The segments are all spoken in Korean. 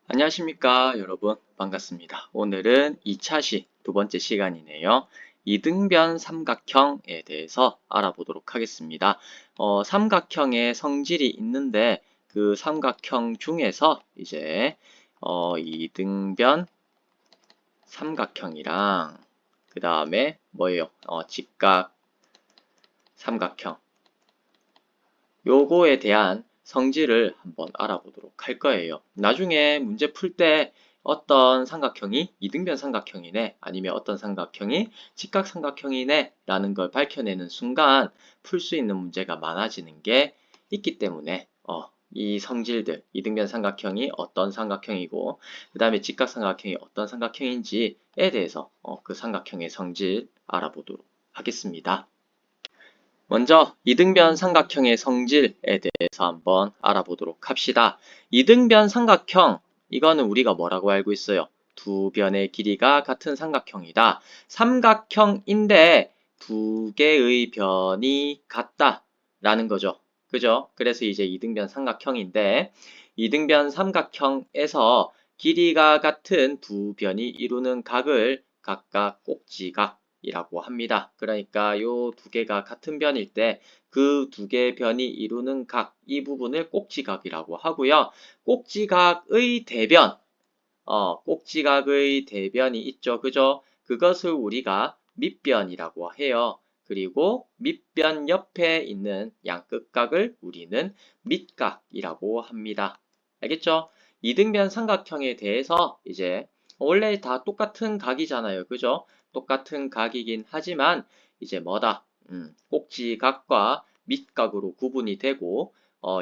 안녕하십니까 여러분, 반갑습니다. 오늘은 2차시 두 번째 시간이네요. 이등변 삼각형에 대해서 알아보도록 하겠습니다. 삼각형의 성질이 있는데 그 삼각형 중에서 이제 이등변 삼각형이랑 그 다음에 뭐예요? 직각 삼각형, 요거에 대한 성질을 한번 알아보도록 할 거예요. 나중에 문제 풀 때 어떤 삼각형이 이등변 삼각형이네, 아니면 어떤 삼각형이 직각 삼각형이네 라는 걸 밝혀내는 순간 풀 수 있는 문제가 많아지는 게 있기 때문에 이 성질들, 이등변 삼각형이 어떤 삼각형이고 그 다음에 직각 삼각형이 어떤 삼각형인지에 대해서 그 삼각형의 성질 알아보도록 하겠습니다. 먼저 이등변 삼각형의 성질에 대해서 한번 알아보도록 합시다. 이등변 삼각형, 이거는 우리가 뭐라고 알고 있어요? 두 변의 길이가 같은 삼각형이다. 삼각형인데 두 개의 변이 같다라는 거죠. 그죠? 그래서 이제 이등변 삼각형인데 이등변 삼각형에서 길이가 같은 두 변이 이루는 각을 각각 꼭지각 이라고 합니다. 그러니까 요 두 개가 같은 변일 때 그 두 개의 변이 이루는 각, 이 부분을 꼭지각이라고 하고요. 꼭지각의 대변, 꼭지각의 대변이 있죠. 그죠? 그것을 우리가 밑변이라고 해요. 그리고 밑변 옆에 있는 양끝각을 우리는 밑각이라고 합니다. 알겠죠? 이등변 삼각형에 대해서 이제 원래 다 똑같은 각이잖아요. 그죠? 똑같은 각이긴 하지만 이제 뭐다? 꼭지각과 밑각으로 구분이 되고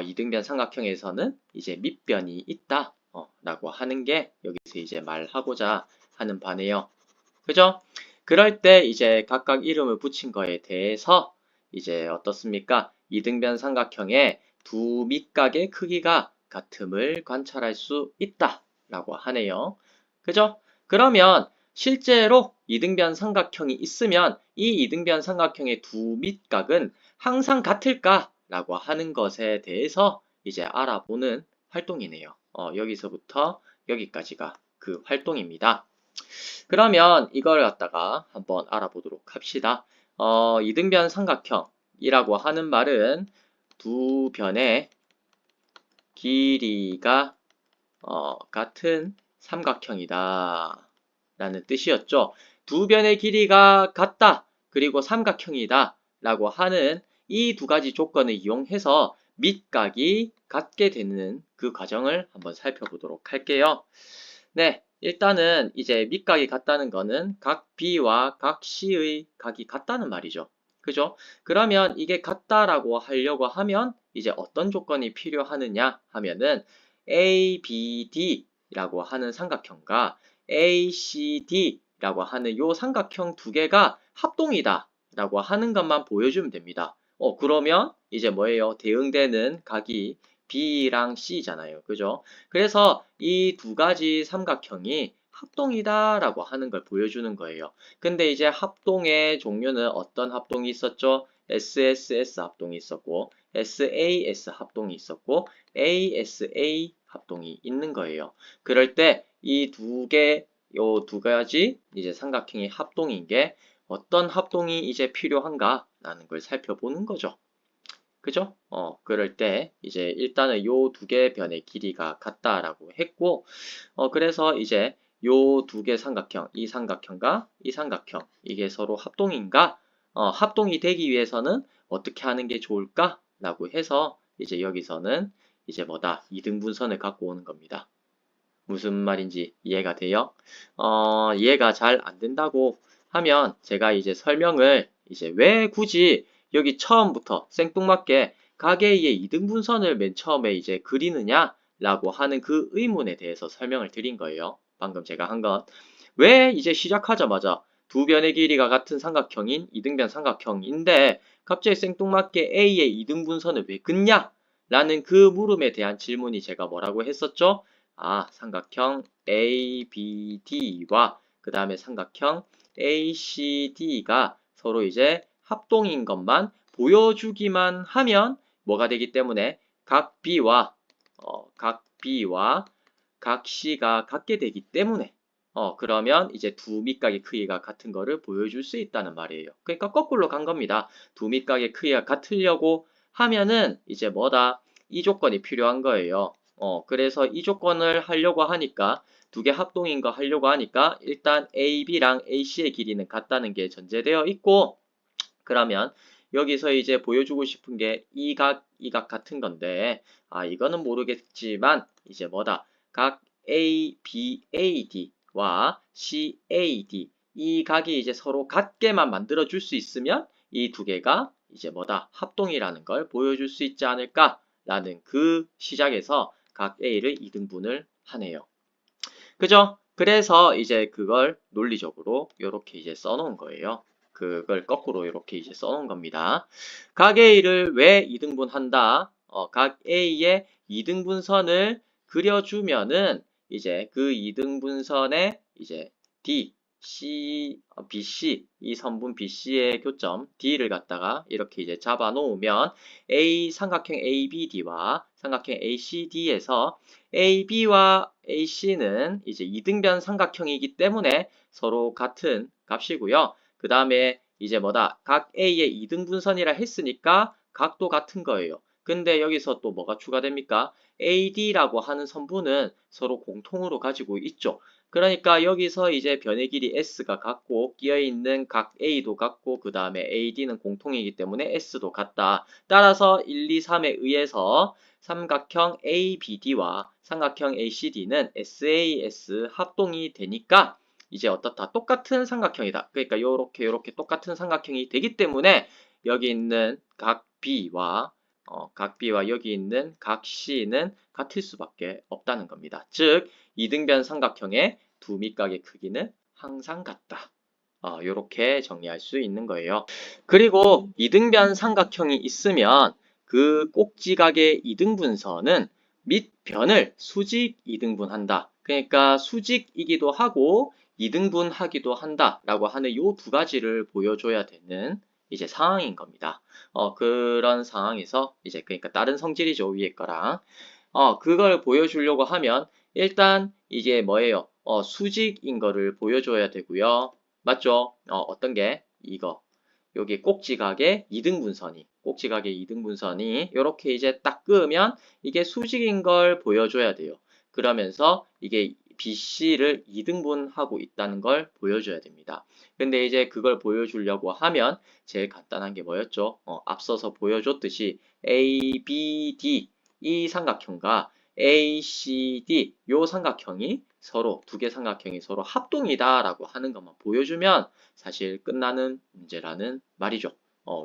이등변 삼각형에서는 이제 밑변이 있다. 라고 하는 게 여기서 이제 말하고자 하는 바네요. 그죠? 그럴 때 이제 각각 이름을 붙인 거에 대해서 이제 어떻습니까? 이등변 삼각형의 두 밑각의 크기가 같음을 관찰할 수 있다 라고 하네요. 그죠? 그러면 실제로 이등변 삼각형이 있으면 이 이등변 삼각형의 두 밑각은 항상 같을까? 라고 하는 것에 대해서 이제 알아보는 활동이네요. 여기서부터 여기까지가 그 활동입니다. 그러면 이걸 갖다가 한번 알아보도록 합시다. 이등변 삼각형이라고 하는 말은 두 변의 길이가 같은 삼각형이다 라는 뜻이었죠. 두 변의 길이가 같다, 그리고 삼각형이다 라고 하는 이 두 가지 조건을 이용해서 밑각이 같게 되는 그 과정을 한번 살펴보도록 할게요. 네, 일단은 이제 밑각이 같다는 거는 각 B와 각 C의 각이 같다는 말이죠. 그죠? 그러면 이게 같다라고 하려고 하면 이제 어떤 조건이 필요하느냐 하면은 ABD라고 하는 삼각형과 ACD라고 하는 요 삼각형 두 개가 합동이다 라고 하는 것만 보여주면 됩니다. 그러면 이제 뭐예요? 대응되는 각이 B랑 C잖아요. 그죠? 그래서 이 두 가지 삼각형이 합동이다 라고 하는 걸 보여주는 거예요. 근데 이제 합동의 종류는 어떤 합동이 있었죠? SSS 합동이 있었고 SAS 합동이 있었고 ASA 합동이 있는 거예요. 그럴 때 이 두 개, 요 두 가지 이제 삼각형이 합동인 게 어떤 합동이 이제 필요한가 라는 걸 살펴보는 거죠. 그죠? 그럴 때 이제 일단은 요 두 개 변의 길이가 같다라고 했고, 그래서 이제 요 두 개 삼각형, 이 삼각형과 이 삼각형, 이게 서로 합동인가? 합동이 되기 위해서는 어떻게 하는 게 좋을까? 라고 해서 이제 여기서는 이제 뭐다? 이등분선을 갖고 오는 겁니다. 무슨 말인지 이해가 돼요? 이해가 잘 안 된다고 하면 제가 이제 설명을 이제 왜 굳이 여기 처음부터 생뚱맞게 가계의 이등분선을 맨 처음에 이제 그리느냐라고 하는 그 의문에 대해서 설명을 드린 거예요. 방금 제가 한 건. 왜 이제 시작하자마자 두 변의 길이가 같은 삼각형인 이등변 삼각형인데 갑자기 생뚱맞게 A의 이등분선을 왜 긋냐? 라는 그 물음에 대한 질문이 제가 뭐라고 했었죠? 삼각형 ABD와 그 다음에 삼각형 ACD가 서로 이제 합동인 것만 보여주기만 하면 뭐가 되기 때문에 각 B와 각 C가 같게 되기 때문에 그러면 이제 두 밑각의 크기가 같은 거를 보여줄 수 있다는 말이에요. 그러니까 거꾸로 간 겁니다. 두 밑각의 크기가 같으려고 하면은 이제 뭐다? 이 조건이 필요한 거예요. 그래서 이 조건을 하려고 하니까 두 개 합동인 거 하려고 하니까 일단 AB랑 AC의 길이는 같다는 게 전제되어 있고 그러면 여기서 이제 보여주고 싶은 게 이 각 같은 건데 이거는 모르겠지만 이제 뭐다? 각 ABAD와 CAD 이 각이 이제 서로 같게만 만들어 줄 수 있으면 이 두 개가 이제 뭐다? 합동이라는 걸 보여줄 수 있지 않을까라는 그 시작에서 각 A를 2등분을 하네요. 그죠? 그래서 이제 그걸 논리적으로 이렇게 이제 써놓은 거예요. 그걸 거꾸로 이렇게 이제 써놓은 겁니다. 각 A를 왜 2등분한다? 각 A의 2등분선을 그려주면은 이제 그 2등분선에 이제 D, C, BC 이 선분 BC의 교점 D를 갖다가 이렇게 이제 잡아 놓으면 A 삼각형 ABD와 삼각형 ACD에서 AB와 AC는 이제 이등변 삼각형이기 때문에 서로 같은 값이고요. 그 다음에 이제 뭐다? 각 A의 이등분선이라 했으니까 각도 같은 거예요. 근데 여기서 또 뭐가 추가됩니까? AD라고 하는 선분은 서로 공통으로 가지고 있죠. 그러니까 여기서 이제 변의 길이 S가 같고 끼어있는 각 A도 같고 그 다음에 AD는 공통이기 때문에 S도 같다. 따라서 1, 2, 3에 의해서 삼각형 ABD와 삼각형 ACD는 SAS 합동이 되니까 이제 어떻다? 똑같은 삼각형이다. 그러니까 요렇게 똑같은 삼각형이 되기 때문에 여기 있는 각 B와 여기 있는 각 C는 같을 수밖에 없다는 겁니다. 즉 이등변 삼각형의 두 밑각의 크기는 항상 같다. 요렇게 정리할 수 있는 거예요. 그리고 이등변 삼각형이 있으면 그 꼭지각의 이등분선은 밑변을 수직 이등분한다. 그러니까 수직이기도 하고 이등분하기도 한다라고 하는 요 두 가지를 보여줘야 되는 이제 상황인 겁니다. 그런 상황에서 이제 그러니까 다른 성질이죠 위에 거랑 그걸 보여주려고 하면 일단 이게 뭐예요? 수직인 거를 보여줘야 되고요. 맞죠? 어떤 게? 이거. 여기 꼭지각의 꼭지각의 이등분선이 이렇게 이제 딱 끄면 이게 수직인 걸 보여줘야 돼요. 그러면서 이게 BC를 2등분하고 있다는 걸 보여줘야 됩니다. 근데 이제 그걸 보여주려고 하면 제일 간단한 게 뭐였죠? 앞서서 보여줬듯이 ABD 이 삼각형과 ACD 요 삼각형이 서로 두 개 삼각형이 서로 합동이다라고 하는 것만 보여주면 사실 끝나는 문제라는 말이죠.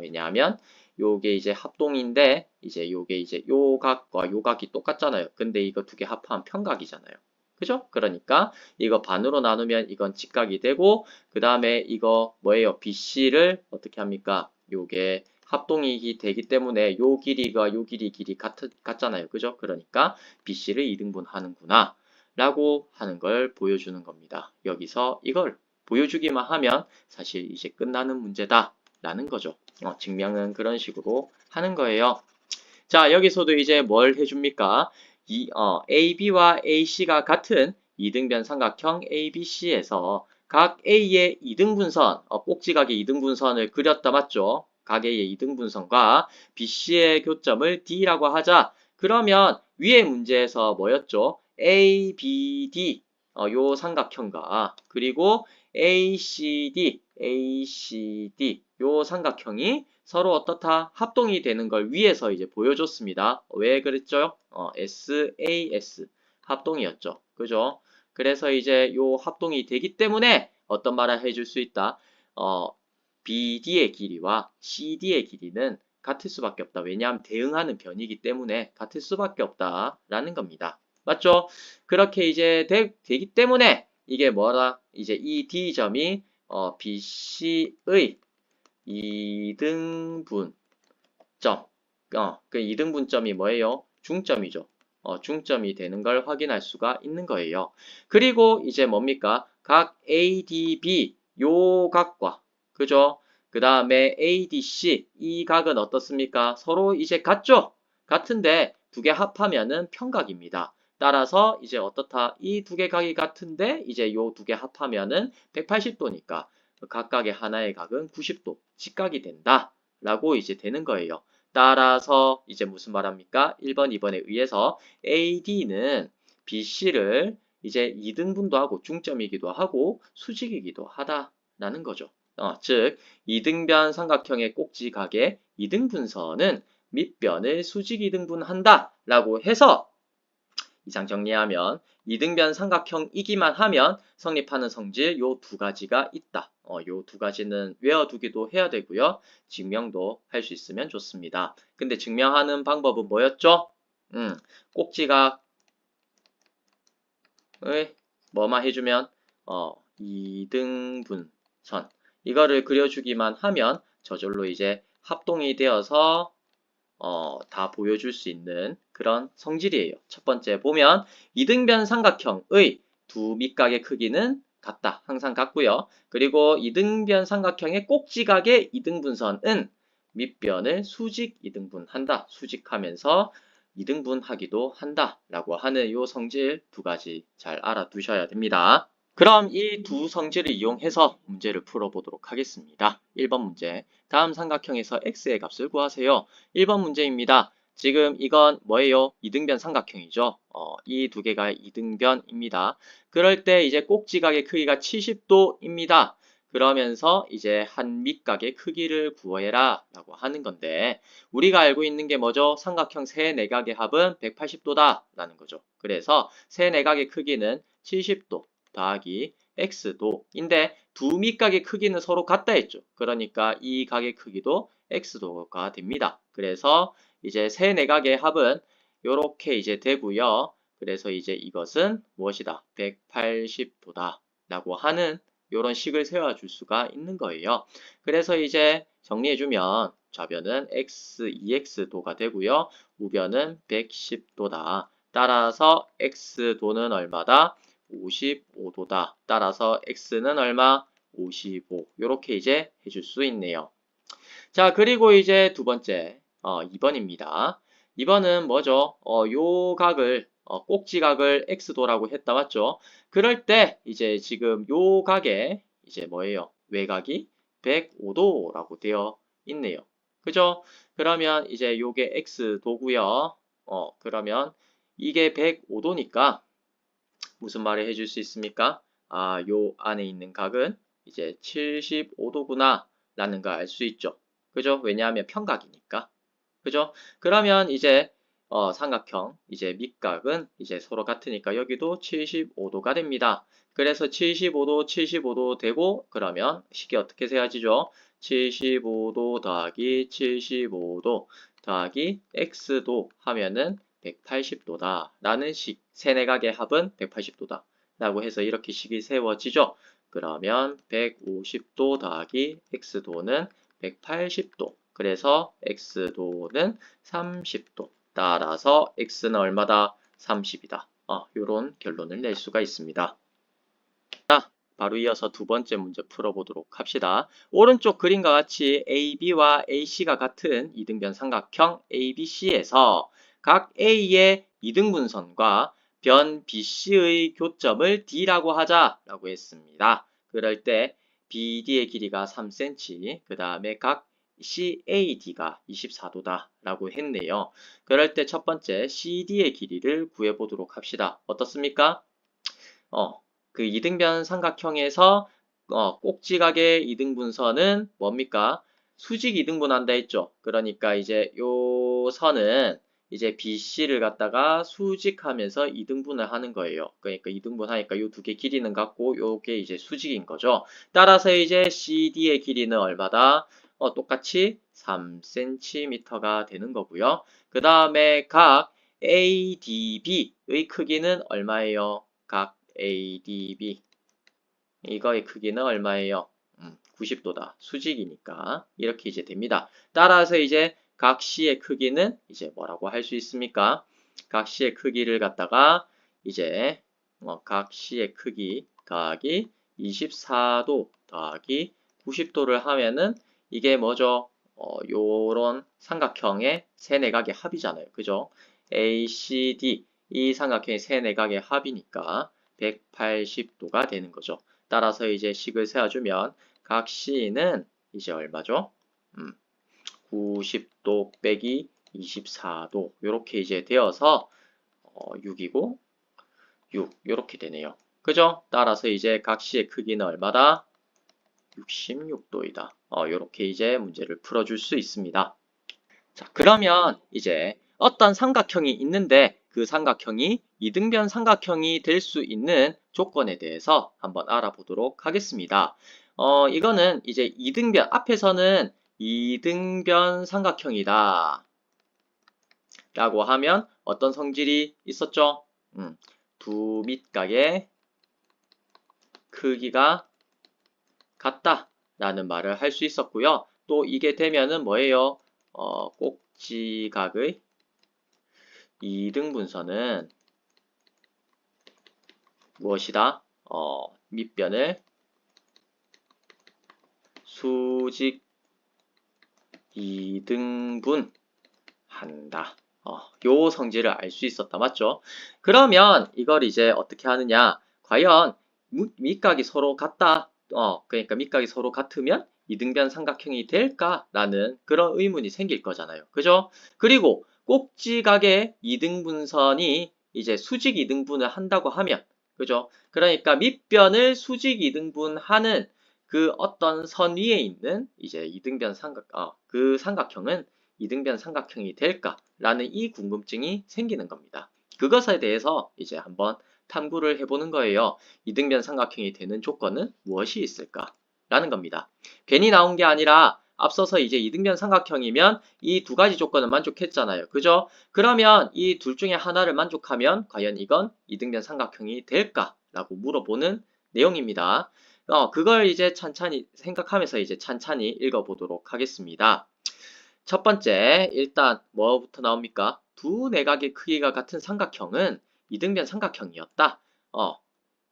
왜냐하면 요게 이제 합동인데 이제 요게 이제 요 각과 요 각이 똑같잖아요. 근데 이거 두 개 합하면 평각이잖아요. 그죠? 그러니까 이거 반으로 나누면 이건 직각이 되고 그 다음에 이거 뭐예요? BC를 어떻게 합니까? 요게 합동이 되기 때문에 요 길이가 요 길이 같잖아요. 그죠? 그러니까 BC를 2등분 하는구나 라고 하는 걸 보여주는 겁니다. 여기서 이걸 보여주기만 하면 사실 이제 끝나는 문제다 라는 거죠. 증명은 그런 식으로 하는 거예요. 자, 여기서도 이제 뭘 해줍니까? AB와 AC가 같은 이등변 삼각형 ABC에서 각 A의 이등분선, 꼭지각의 이등분선을 그렸다 맞죠? 각 A의 이등분선과 BC의 교점을 D라고 하자. 그러면 위의 문제에서 뭐였죠? ABD, 요 삼각형과 그리고 ACD 요 삼각형이 서로 어떻다? 합동이 되는 걸 위에서 이제 보여줬습니다. 왜 그랬죠? SAS 합동이었죠. 그죠? 그래서 이제 요 합동이 되기 때문에 어떤 말을 해줄 수 있다? BD의 길이와 CD의 길이는 같을 수밖에 없다. 왜냐하면 대응하는 변이기 때문에 같을 수밖에 없다라는 겁니다. 맞죠? 그렇게 이제 되기 때문에 이게 뭐라? 이제 이 D점이 BC의 이등분점. 그 이등분점이 뭐예요? 중점이죠. 중점이 되는 걸 확인할 수가 있는 거예요. 그리고 이제 뭡니까? 각 ADB 요 각과 그죠? 그 다음에 ADC 이 각은 어떻습니까? 서로 이제 같죠? 같은데 두 개 합하면은 평각입니다. 따라서 이제 어떻다? 이 두 개 각이 같은데 이제 요 두 개 합하면은 180도니까 각각의 하나의 각은 90도 직각이 된다 라고 이제 되는 거예요. 따라서 이제 무슨 말합니까? 1번, 2번에 의해서 AD는 BC를 이제 2등분도 하고 중점이기도 하고 수직이기도 하다라는 거죠. 즉 이등변 삼각형의 꼭지각의 이등분선은 밑변을 수직 이등분한다 라고 해서 이상 정리하면 이등변 삼각형이기만 하면 성립하는 성질 요 두 가지가 있다. 요 두 가지는 외워두기도 해야 되고요. 증명도 할 수 있으면 좋습니다. 근데 증명하는 방법은 뭐였죠? 꼭지각을 뭐만 해주면 이등분선 이거를 그려주기만 하면 저절로 이제 합동이 되어서 다 보여줄 수 있는 그런 성질이에요. 첫 번째 보면 이등변 삼각형의 두 밑각의 크기는 같다. 항상 같고요. 그리고 이등변 삼각형의 꼭지각의 이등분선은 밑변을 수직 이등분한다. 수직하면서 이등분하기도 한다. 라고 하는 이 성질 두 가지 잘 알아두셔야 됩니다. 그럼 이 두 성질을 이용해서 문제를 풀어보도록 하겠습니다. 1번 문제. 다음 삼각형에서 x의 값을 구하세요. 1번 문제입니다. 지금 이건 뭐예요? 이등변 삼각형이죠. 이 두 개가 이등변입니다. 그럴 때 이제 꼭지각의 크기가 70도입니다. 그러면서 이제 한 밑각의 크기를 구해라 라고 하는 건데 우리가 알고 있는 게 뭐죠? 삼각형 세 내각의 합은 180도다 라는 거죠. 그래서 세 내각의 크기는 70도 더하기 x도인데 두 밑각의 크기는 서로 같다 했죠. 그러니까 이 각의 크기도 x도가 됩니다. 그래서 이제 세 내각의 합은 이렇게 이제 되고요. 그래서 이제 이것은 무엇이다? 180도다 라고 하는 이런 식을 세워줄 수가 있는 거예요. 그래서 이제 정리해주면 좌변은 x, 2x도가 되고요. 우변은 110도다. 따라서 x도는 얼마다? 55도다. 따라서 x는 얼마? 55. 이렇게 이제 해줄 수 있네요. 자, 그리고 이제 두 번째, 2번입니다. 2번은 뭐죠? 요 각을, 꼭지각을 x도라고 했다, 맞죠? 그럴 때, 이제 지금 요 각에, 이제 뭐예요? 외곽이 105도라고 되어 있네요. 그죠? 그러면 이제 요게 x도고요. 그러면 이게 105도니까, 무슨 말을 해줄 수 있습니까? 아, 요 안에 있는 각은 이제 75도구나 라는 걸 알 수 있죠. 그죠? 왜냐하면 평각이니까. 그죠? 그러면 이제 삼각형 이제 밑각은 이제 서로 같으니까 여기도 75도가 됩니다. 그래서 75도, 75도 되고 그러면 식이 어떻게 세워지죠? 75도 더하기 75도 더하기 x도 하면은 180도다 라는 식. 세네각의 합은 180도다 라고 해서 이렇게 식이 세워지죠. 그러면 150도 더하기 x도는 180도. 그래서 x도는 30도. 따라서 x는 얼마다? 30이다. 이런 결론을 낼 수가 있습니다. 자, 바로 이어서 두 번째 문제 풀어보도록 합시다. 오른쪽 그림과 같이 AB와 AC가 같은 이등변 삼각형 ABC에서 각 A의 이등분선과 변 BC의 교점을 D라고 하자라고 했습니다. 그럴 때 BD의 길이가 3cm, 그 다음에 각 CAD가 24도다 라고 했네요. 그럴 때 첫 번째 CD의 길이를 구해보도록 합시다. 어떻습니까? 그 이등변 삼각형에서 꼭지각의 이등분선은 뭡니까? 수직 이등분한다 했죠. 그러니까 이제 요 선은 이제 BC를 갖다가 수직하면서 이등분을 하는 거예요. 그러니까 이등분하니까 요 두 개 길이는 같고 요게 이제 수직인 거죠. 따라서 이제 CD의 길이는 얼마다? 똑같이 3cm가 되는 거고요. 그 다음에 각 ADB의 크기는 얼마예요? 각 ADB 이거의 크기는 얼마예요? 90도다. 수직이니까 이렇게 이제 됩니다. 따라서 이제 각 C의 크기는 이제 뭐라고 할 수 있습니까? 각 C의 크기를 갖다가 이제 각 C의 크기 더하기 24도 더하기 90도를 하면은 이게 뭐죠? 요런 삼각형의 세 내각의 합이잖아요. 그죠? ACD 이 삼각형이 세 내각의 합이니까 180도가 되는 거죠. 따라서 이제 식을 세워주면 각 C는 이제 얼마죠? 90도 빼기 24도 이렇게 이제 되어서 6이고 6 이렇게 되네요. 그죠? 따라서 이제 각 C의 크기는 얼마다? 66도이다. 이렇게 이제 문제를 풀어줄 수 있습니다. 자, 그러면 이제 어떤 삼각형이 있는데 그 삼각형이 이등변 삼각형이 될 수 있는 조건에 대해서 한번 알아보도록 하겠습니다. 이거는 이제 이등변, 앞에서는 이등변 삼각형이다 라고 하면 어떤 성질이 있었죠? 두 밑각의 크기가 같다 라는 말을 할 수 있었고요. 또 이게 되면은 뭐예요? 꼭지각의 이등분선은 무엇이다? 밑변을 수직 이등분한다. 요 성질을 알 수 있었다. 맞죠? 그러면 이걸 이제 어떻게 하느냐? 과연 밑각이 서로 같다. 그러니까 밑각이 서로 같으면 이등변 삼각형이 될까라는 그런 의문이 생길 거잖아요. 그죠? 그리고 꼭지각의 이등분선이 이제 수직 이등분을 한다고 하면, 그죠? 그러니까 밑변을 수직 이등분하는 그 어떤 선 위에 있는 이제 이등변 그 삼각형은 이등변 삼각형이 될까라는 이 궁금증이 생기는 겁니다. 그것에 대해서 이제 한번 탐구를 해보는 거예요. 이등변 삼각형이 되는 조건은 무엇이 있을까라는 겁니다. 괜히 나온 게 아니라 앞서서 이제 이등변 삼각형이면 이 두 가지 조건을 만족했잖아요. 그죠? 그러면 이 둘 중에 하나를 만족하면 과연 이건 이등변 삼각형이 될까라고 물어보는 내용입니다. 그걸 이제 찬찬히 생각하면서 이제 찬찬히 읽어보도록 하겠습니다. 첫 번째, 일단 뭐부터 나옵니까? 두 내각의 크기가 같은 삼각형은 이등변 삼각형이었다.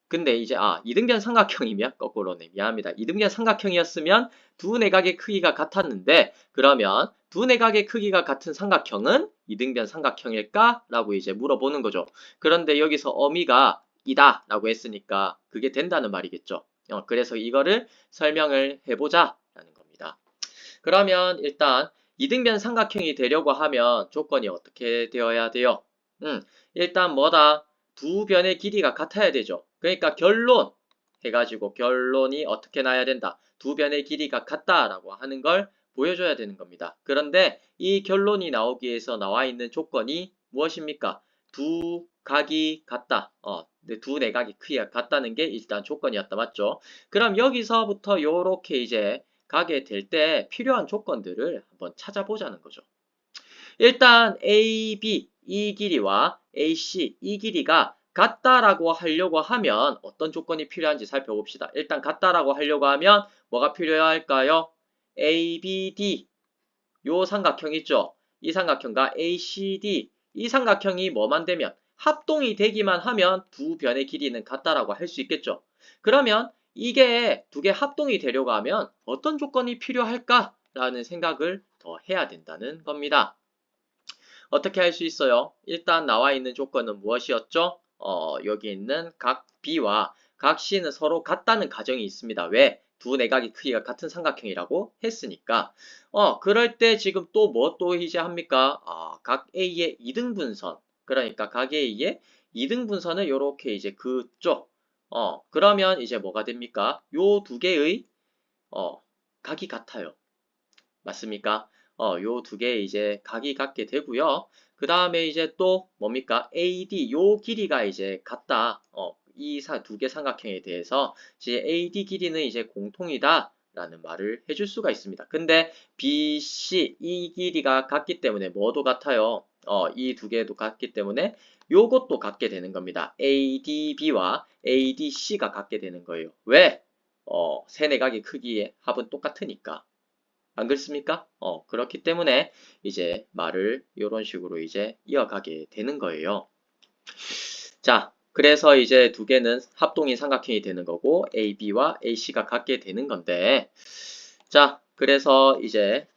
근데 이제 이등변 삼각형이면 거꾸로네. 미안합니다. 이등변 삼각형이었으면 두 내각의 크기가 같았는데 그러면 두 내각의 크기가 같은 삼각형은 이등변 삼각형일까? 라고 이제 물어보는 거죠. 그런데 여기서 어미가 이다 라고 했으니까 그게 된다는 말이겠죠. 그래서 이거를 설명을 해보자 라는 겁니다. 그러면 일단 이등변 삼각형이 되려고 하면 조건이 어떻게 되어야 돼요? 일단 뭐다? 두 변의 길이가 같아야 되죠. 그러니까 결론 해가지고 결론이 어떻게 나야 된다? 두 변의 길이가 같다라고 하는 걸 보여줘야 되는 겁니다. 그런데 이 결론이 나오기 위해서 나와 있는 조건이 무엇입니까? 두 각이 같다. 두 내각의 크기가 같다는 게 일단 조건이었다. 맞죠? 그럼 여기서부터 요렇게 이제 가게 될 때 필요한 조건들을 한번 찾아보자는 거죠. 일단 AB 이 길이와 AC 이 길이가 같다라고 하려고 하면 어떤 조건이 필요한지 살펴봅시다. 일단 같다라고 하려고 하면 뭐가 필요할까요? ABD 요 삼각형 있죠? 이 삼각형과 ACD 이 삼각형이 뭐만 되면 합동이 되기만 하면 두 변의 길이는 같다라고 할 수 있겠죠? 그러면 이게 두 개 합동이 되려고 하면 어떤 조건이 필요할까라는 생각을 더 해야 된다는 겁니다. 어떻게 할 수 있어요? 일단 나와 있는 조건은 무엇이었죠? 여기 있는 각 B와 각 C는 서로 같다는 가정이 있습니다. 왜? 두 내각의 크기가 같은 삼각형이라고 했으니까. 그럴 때 지금 또 뭐 또 이제 합니까? 각 A의 이등분선. 그러니까 각 A의 이등분선을 이렇게 이제 긋죠. 그러면 이제 뭐가 됩니까? 요 두 개의 각이 같아요. 맞습니까? 요 두 개 이제 각이 같게 되고요. 그 다음에 이제 또 뭡니까? AD 요 길이가 이제 같다. 이 두 개 삼각형에 대해서 이제 AD 길이는 이제 공통이다. 라는 말을 해줄 수가 있습니다. 근데 BC 이 길이가 같기 때문에 뭐도 같아요? 이 두 개도 같기 때문에 요것도 같게 되는 겁니다. ADB와 ADC가 같게 되는 거예요. 왜? 세네각의 크기의 합은 똑같으니까. 안 그렇습니까? 그렇기 때문에 이제 말을 이런 식으로 이제 이어가게 되는 거예요. 자, 그래서 이제 두 개는 합동인 삼각형이 되는 거고 AB와 AC가 같게 되는 건데 자, 그래서 이제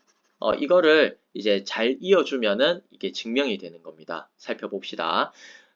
이거를 이제 잘 이어주면은 이게 증명이 되는 겁니다. 살펴봅시다.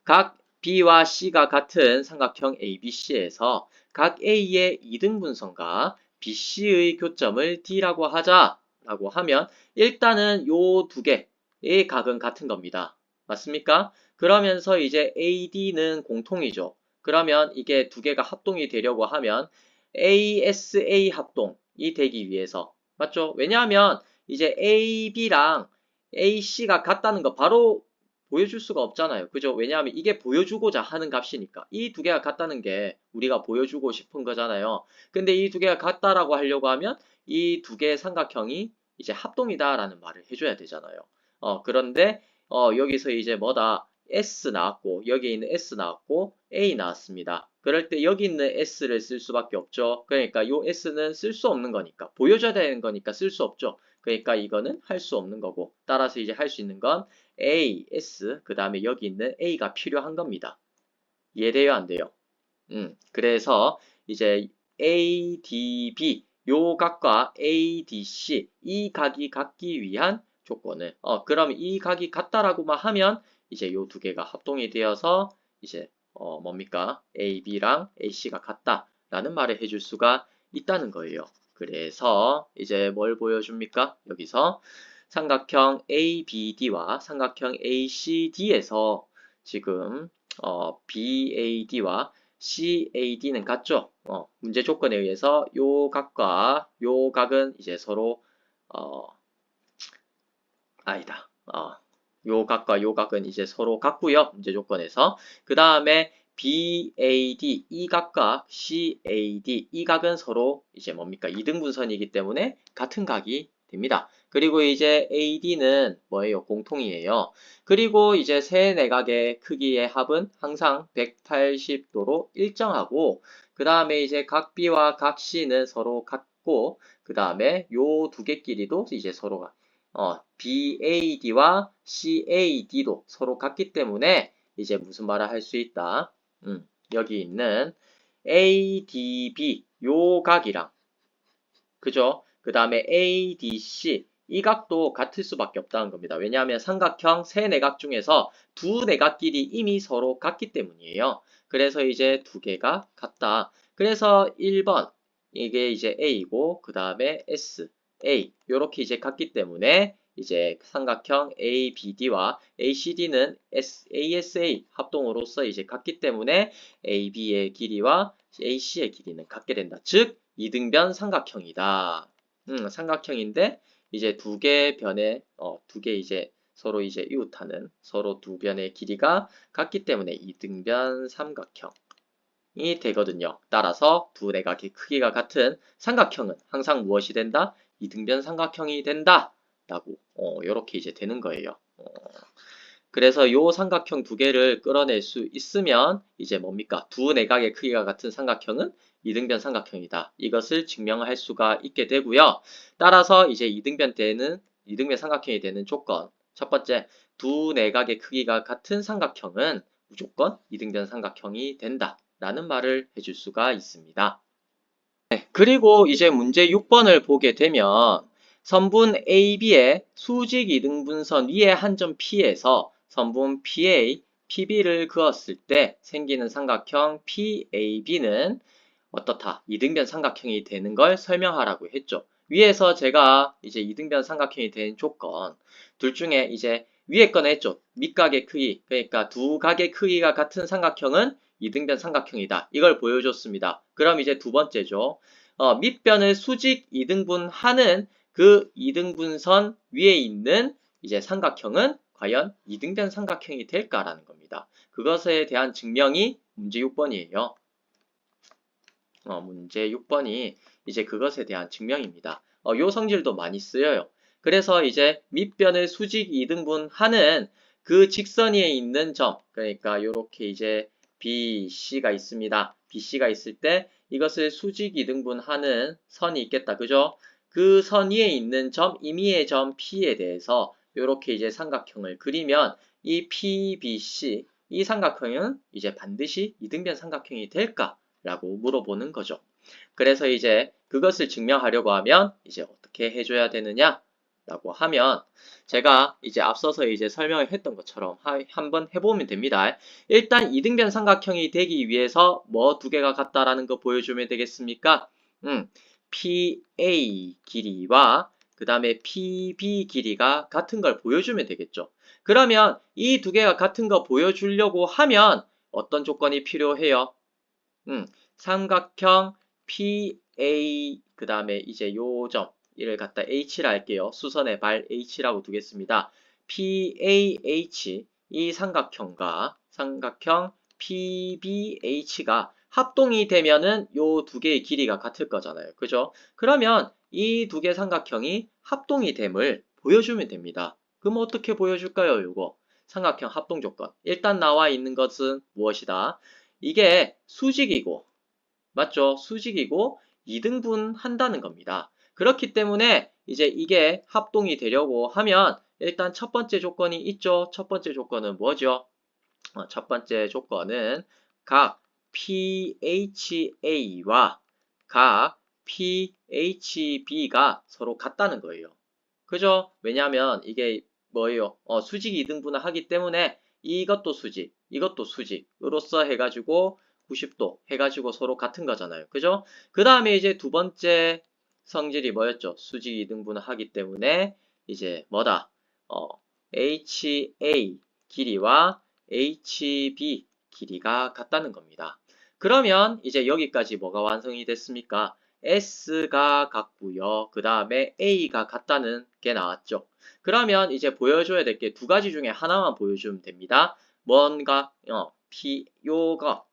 각 B와 C가 같은 삼각형 ABC에서 각 A의 이등분선과 BC의 교점을 D라고 하자라고 하면 일단은 요 두 개의 각은 같은 겁니다. 맞습니까? 그러면서 이제 AD는 공통이죠. 그러면 이게 두 개가 합동이 되려고 하면 ASA 합동이 되기 위해서 맞죠? 왜냐하면 이제 AB랑 AC가 같다는 거 바로 보여줄 수가 없잖아요. 그죠? 왜냐하면 이게 보여주고자 하는 값이니까. 이 두 개가 같다는 게 우리가 보여주고 싶은 거잖아요. 근데 이 두 개가 같다라고 하려고 하면 이 두 개의 삼각형이 이제 합동이다라는 말을 해줘야 되잖아요. 그런데 여기서 이제 뭐다? S 나왔고 여기 있는 S 나왔고 A 나왔습니다. 그럴 때 여기 있는 S를 쓸 수밖에 없죠. 그러니까 요 S는 쓸 수 없는 거니까 보여줘야 되는 거니까 쓸 수 없죠. 그러니까 이거는 할 수 없는 거고 따라서 이제 할 수 있는 건 A, S, 그 다음에 여기 있는 A가 필요한 겁니다. 이해돼요? 안 돼요? 그래서 이제 ADB 요 각과 ADC 이 각이 같기 위한 조건을 그럼 이 각이 같다라고만 하면 이제 요 두 개가 합동이 되어서 이제 뭡니까? AB랑 AC가 같다라는 말을 해줄 수가 있다는 거예요. 그래서 이제 뭘 보여줍니까? 여기서 삼각형 ABD와 삼각형 ACD에서 지금 BAD와 CAD는 같죠? 문제 조건에 의해서 요 각과 요 각은 이제 서로 어, 아니다. 요 각과 요 각은 이제 서로 같고요. 문제 조건에서. 그 다음에 BAD 이 각과 CAD 이 각은 서로 이제 뭡니까? 이등분선이기 때문에 같은 각이 됩니다. 그리고 이제 AD는 뭐예요? 공통이에요. 그리고 이제 세 내각의 크기의 합은 항상 180도로 일정하고 그 다음에 이제 각 B와 각 C는 서로 같고 그 다음에 요 두 개끼리도 이제 서로 BAD와 CAD도 서로 같기 때문에 이제 무슨 말을 할 수 있다. 여기 있는 ADB 요 각이랑 그죠? 그 다음에 ADC 이 각도 같을 수밖에 없다는 겁니다. 왜냐하면 삼각형 세 내각 중에서 두 내각끼리 이미 서로 같기 때문이에요. 그래서 이제 두 개가 같다. 그래서 1번 이게 이제 A고 그 다음에 S, A 요렇게 이제 같기 때문에 이제 삼각형 ABD와 ACD는 ASA 합동으로서 이제 같기 때문에 AB의 길이와 AC의 길이는 같게 된다. 즉 이등변 삼각형이다. 삼각형인데 이제 두 개 변의 두 개 이제 서로 이제 이웃하는 서로 두 변의 길이가 같기 때문에 이등변 삼각형이 되거든요. 따라서 두 내각의 크기가 같은 삼각형은 항상 무엇이 된다? 이등변 삼각형이 된다. 라고 이렇게 이제 되는 거예요. 그래서 요 삼각형 두 개를 끌어낼 수 있으면 이제 뭡니까? 두 내각의 크기가 같은 삼각형은 이등변 삼각형이다. 이것을 증명할 수가 있게 되고요. 따라서 이제 이등변 삼각형이 되는 조건. 첫 번째, 두 내각의 크기가 같은 삼각형은 무조건 이등변 삼각형이 된다. 라는 말을 해줄 수가 있습니다. 네, 그리고 이제 문제 6번을 보게 되면 선분 AB의 수직 이등분선 위의 한 점 P에서 선분 PA, PB를 그었을 때 생기는 삼각형 PAB는 어떻다? 이등변 삼각형이 되는 걸 설명하라고 했죠. 위에서 제가 이제 이등변 삼각형이 되는 조건 둘 중에 이제 위에 거는 했죠. 밑각의 크기, 그러니까 두 각의 크기가 같은 삼각형은 이등변 삼각형이다. 이걸 보여줬습니다. 그럼 이제 두 번째죠. 밑변을 수직 이등분하는 그 이등분선 위에 있는 이제 삼각형은 과연 이등변 삼각형이 될까라는 겁니다. 그것에 대한 증명이 문제 6번이에요. 문제 6번이 이제 그것에 대한 증명입니다. 요 성질도 많이 쓰여요. 그래서 이제 밑변을 수직 이등분하는 그 직선 위에 있는 점, 그러니까 요렇게 이제 BC가 있습니다. BC가 있을 때 이것을 수직 이등분하는 선이 있겠다. 그죠? 그 선 위에 있는 점, 임의의 점 P에 대해서 요렇게 이제 삼각형을 그리면 이 PBC, 이 삼각형은 이제 반드시 이등변 삼각형이 될까? 라고 물어보는 거죠. 그래서 이제 그것을 증명하려고 하면 이제 어떻게 해줘야 되느냐? 라고 하면 제가 이제 앞서서 이제 설명을 했던 것처럼 한번 해보면 됩니다. 일단 이등변 삼각형이 되기 위해서 뭐 두 개가 같다라는 거 보여주면 되겠습니까? PA 길이와 그 다음에 PB 길이가 같은 걸 보여주면 되겠죠. 그러면 이 두 개가 같은 거 보여주려고 하면 어떤 조건이 필요해요? 삼각형 PA 그 다음에 이제 요 점 이를 갖다 H라 할게요. 수선의 발 H라고 두겠습니다. PAH 이 삼각형과 삼각형 PBH가 합동이 되면은 요 두 개의 길이가 같을 거잖아요. 그죠? 그러면 이 두 개 삼각형이 합동이 됨을 보여주면 됩니다. 그럼 어떻게 보여줄까요? 요거 삼각형 합동 조건. 일단 나와 있는 것은 무엇이다? 이게 수직이고 맞죠? 수직이고 2등분 한다는 겁니다. 그렇기 때문에 이제 이게 합동이 되려고 하면 일단 첫 번째 조건이 있죠. 첫 번째 조건은 뭐죠? 첫 번째 조건은 각 PHA와 각 PHB가 서로 같다는 거예요. 그죠? 왜냐하면 이게 뭐예요? 수직 이등분을 하기 때문에 이것도 수직, 이것도 수직으로서 해가지고 90도 해가지고 서로 같은 거잖아요. 그죠? 그 다음에 이제 두 번째 성질이 뭐였죠? 수직 이등분을 하기 때문에 이제 뭐다? HA 길이와 HB 길이가 같다는 겁니다. 그러면 이제 여기까지 뭐가 완성이 됐습니까? S가 같고요. 그 다음에 A가 같다는 게 나왔죠. 그러면 이제 보여줘야 될 게 두 가지 중에 하나만 보여주면 됩니다. 뭔가 요가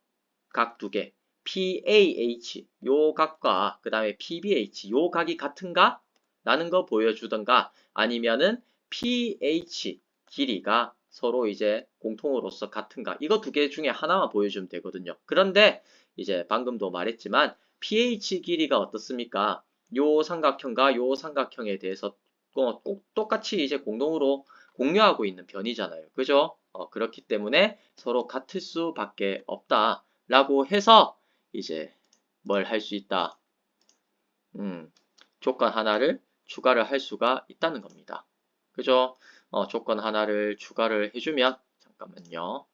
각 두 개, PAH 요 각과 그 다음에 PBH 요 각이 같은가? 라는 거 보여주던가 아니면은 PH 길이가 서로 이제 공통으로서 같은가? 이거 두 개 중에 하나만 보여주면 되거든요. 그런데 이제 방금도 말했지만 pH 길이가 어떻습니까? 요 삼각형과 요 삼각형에 대해서 꼭 똑같이 이제 공동으로 공유하고 있는 변이잖아요. 그죠? 그렇기 때문에 서로 같을 수밖에 없다라고 해서 이제 뭘 할 수 있다? 조건 하나를 추가를 할 수가 있다는 겁니다. 그죠? 조건 하나를 추가를 해주면 잠깐만요.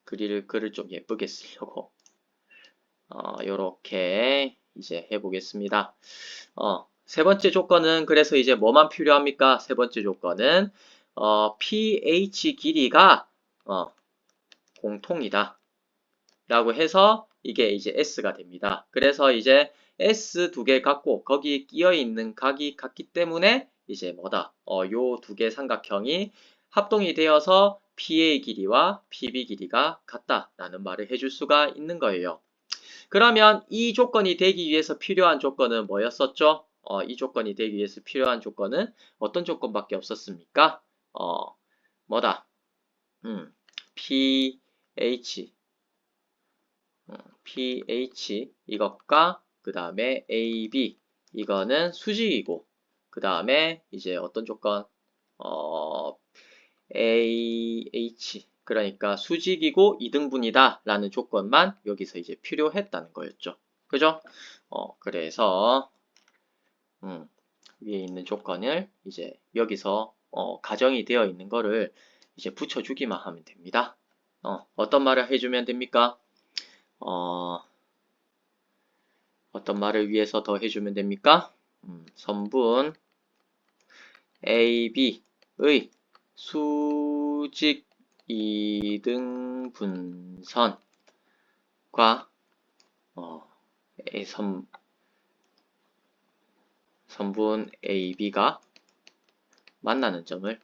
글을 좀 예쁘게 쓰려고 요렇게 이제 해보겠습니다. 세 번째 조건은 그래서 이제 뭐만 필요합니까? 세 번째 조건은 pH 길이가 공통이다 라고 해서 이게 이제 S가 됩니다. 그래서 이제 S 두 개 갖고 거기에 끼어 있는 각이 같기 때문에 이제 뭐다? 요 두 개 삼각형이 합동이 되어서 PA 길이와 PB 길이가 같다라는 말을 해줄 수가 있는 거예요. 그러면 이 조건이 되기 위해서 필요한 조건은 뭐였었죠? 이 조건이 되기 위해서 필요한 조건은 어떤 조건밖에 없었습니까? 뭐다? pH pH 이것과 그 다음에 AB 이거는 수직이고 그 다음에 이제 어떤 조건 AH 그러니까 수직이고 이등분이다 라는 조건만 여기서 이제 필요했다는 거였죠. 그죠? 그래서 위에 있는 조건을 이제 여기서 가정이 되어 있는 거를 이제 붙여주기만 하면 됩니다. 어떤 말을 해주면 됩니까? 어떤 말을 위해서 더 해주면 됩니까? 선분 AB의 수직 이등분선과 선분 AB가 만나는 점을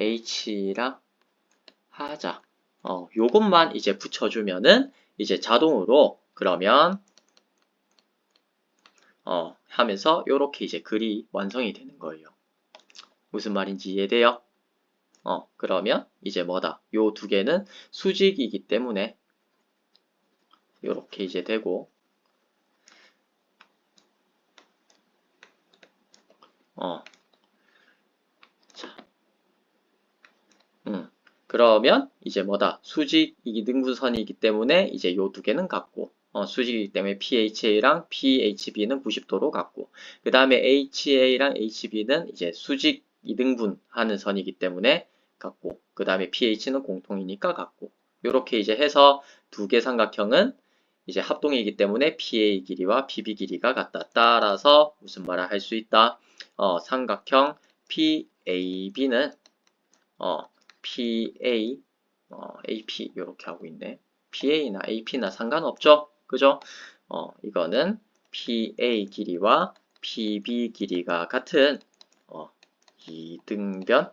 H라 하자. 요것만 이제 붙여주면은 이제 자동으로 그러면 하면서 요렇게 이제 글이 완성이 되는 거예요. 무슨 말인지 이해돼요? 그러면 이제 뭐다? 요 두 개는 수직이기 때문에 요렇게 이제 되고 자, 그러면 이제 뭐다? 수직 이등분선이기 때문에 이제 요 두 개는 같고 수직이기 때문에 PHA랑 PHB는 90도로 같고, 그 다음에 HA랑 HB는 이제 수직 이등분하는 선이기 때문에 같고, 그 다음에 pH는 공통이니까 같고, 이렇게 이제 해서 두 개 삼각형은 이제 합동이기 때문에 PA 길이와 PB 길이가 같다. 따라서 무슨 말을 할 수 있다? 삼각형 PAB는 PA, AP 이렇게 하고 있네. PA나 AP나 상관없죠? 그죠? 이거는 PA 길이와 PB 길이가 같은 이등변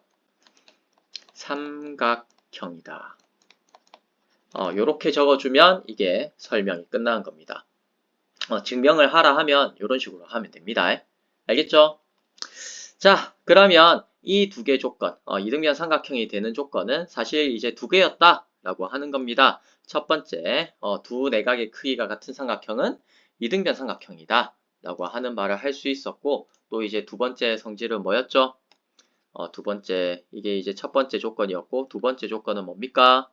삼각형이다. 요렇게 적어주면 이게 설명이 끝나는 겁니다. 증명을 하라 하면 이런 식으로 하면 됩니다. 알겠죠? 자, 그러면 이 두 개 조건, 이등변 삼각형이 되는 조건은 사실 이제 두 개였다 라고 하는 겁니다. 첫 번째, 두 내각의 크기가 같은 삼각형은 이등변 삼각형이다 라고 하는 말을 할 수 있었고, 또 이제 두 번째 성질은 뭐였죠? 두 번째, 이게 이제 첫 번째 조건이었고, 두 번째 조건은 뭡니까?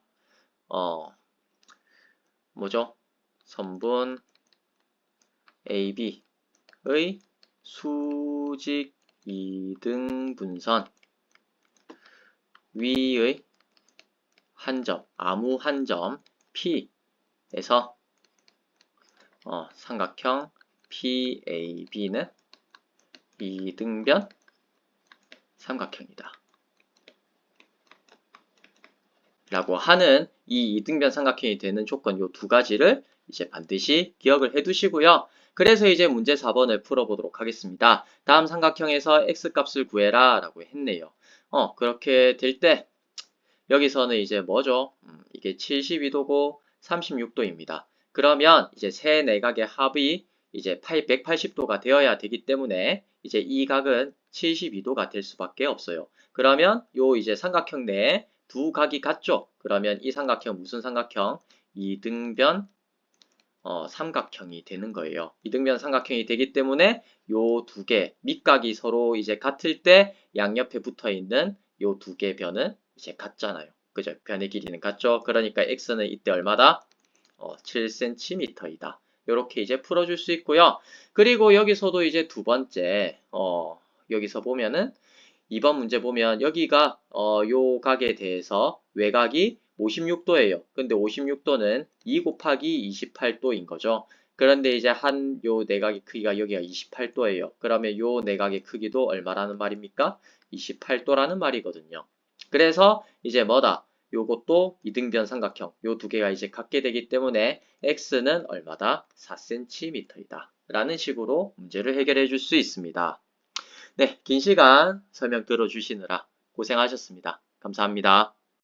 뭐죠? 선분 AB의 수직 이등분선 위의 한 점, 아무 한 점 P에서 삼각형 PAB는 이등변 삼각형이다. 라고 하는 이 이등변 삼각형이 되는 조건 요 두 가지를 이제 반드시 기억을 해 두시고요. 그래서 이제 문제 4번을 풀어보도록 하겠습니다. 다음 삼각형에서 x값을 구해라 라고 했네요. 그렇게 될 때 여기서는 이제 뭐죠? 이게 72도고 36도입니다. 그러면 이제 세 내각의 합이 이제 180도가 되어야 되기 때문에 이제 이 각은 72도가 될 수밖에 없어요. 그러면 요 이제 삼각형 내에 두 각이 같죠? 그러면 이 삼각형 무슨 삼각형? 이등변 삼각형이 되는 거예요. 이등변 삼각형이 되기 때문에 요 두 개 밑각이 서로 이제 같을 때 양옆에 붙어 있는 요 두 개 변은 이제 같잖아요. 그죠? 변의 길이는 같죠? 그러니까 x는 이때 얼마다? 7cm이다. 이렇게 이제 풀어줄 수 있고요. 그리고 여기서도 이제 두 번째, 여기서 보면은 2번 문제 보면 여기가 요 각에 대해서 외곽이 56도예요. 근데 56도는 2 곱하기 28도인 거죠. 그런데 이제 요 내각의 크기가 여기가 28도예요. 그러면 요 내각의 크기도 얼마라는 말입니까? 28도라는 말이거든요. 그래서 이제 뭐다? 요것도 이등변 삼각형. 요 두 개가 이제 같게 되기 때문에 x는 얼마다? 4cm이다. 라는 식으로 문제를 해결해 줄 수 있습니다. 네, 긴 시간 설명 들어주시느라 고생하셨습니다. 감사합니다.